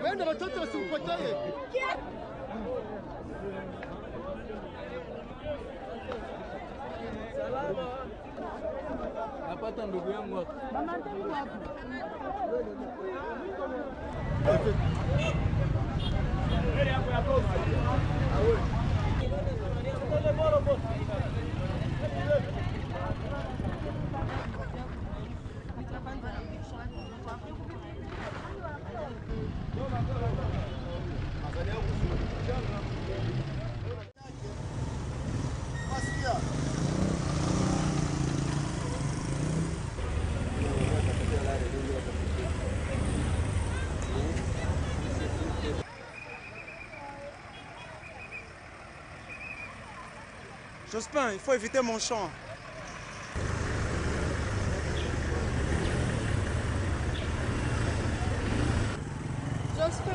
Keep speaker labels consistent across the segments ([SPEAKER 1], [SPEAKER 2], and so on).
[SPEAKER 1] Wende watoto wasipotee. Salama. Napata ndugu yangu hapo. Mama ndugu hapo.
[SPEAKER 2] Jospin, il faut éviter mon champ.
[SPEAKER 3] Jospin.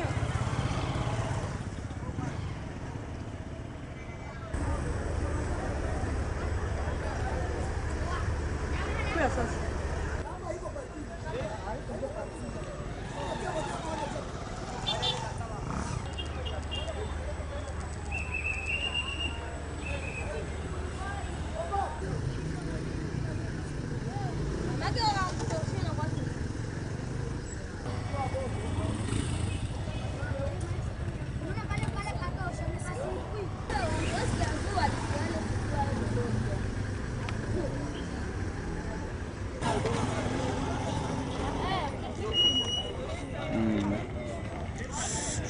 [SPEAKER 3] Quoi ça?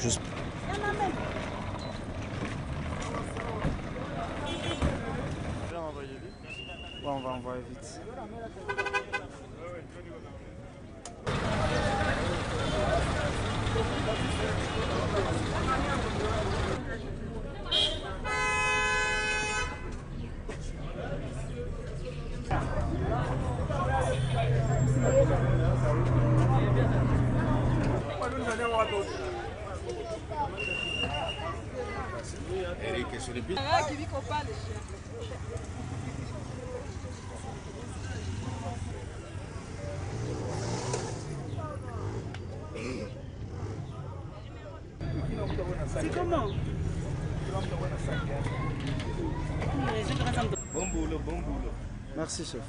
[SPEAKER 2] Juste... Ouais, on va envoyer vite.
[SPEAKER 4] Eric, sur les billes.
[SPEAKER 3] C'est comment?
[SPEAKER 4] Bon boulot, bon boulot.
[SPEAKER 2] Merci, chef.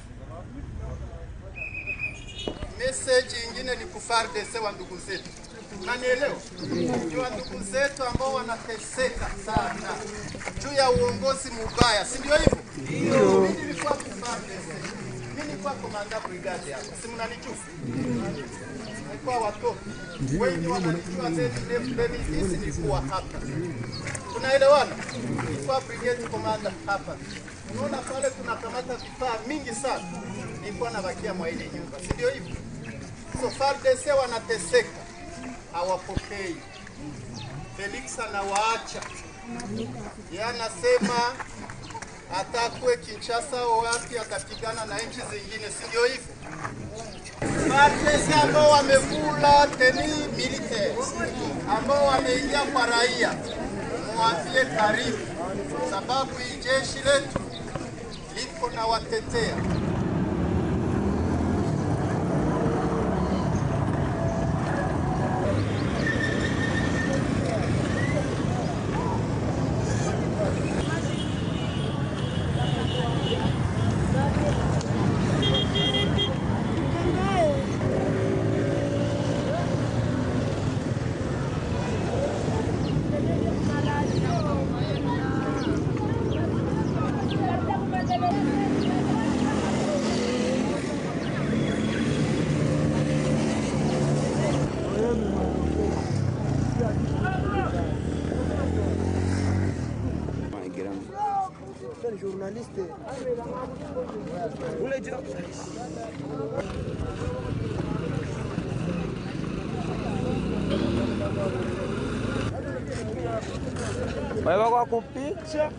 [SPEAKER 1] Message ingine ni kufardese wa ndugu zetu. Unanielewa? Ni wa ndugu zetu ambao wanateseka sana juu ya uongozi mbaya, si ndio hivyo? Ndio. Mimi nilikuwa kufardese. Mimi nilikuwa komanda brigade hapo. Si mnanijua? Nilikuwa watoto. Wengi wananijua zaidi hizi nilikuwa hapa. Tunaelewana? Nilikuwa brigade commander hapa. Unaona pale tunakamata vifaa mingi sana. Nilikuwa nabakia mwa ile nyumba. Si ndio hivyo? So FARDC wanateseka. Hawapokei. Felix anawaacha. Yeye anasema atakwe Kinshasa au wapi atapigana na nchi zingine, si ndio hivyo? FARDC ambao wamekula teni militaire, ambao wameingia kwa raia, mwambie karibu, sababu hii jeshi letu liko na watetea.
[SPEAKER 2] Journaliste. Vai logo com pizza.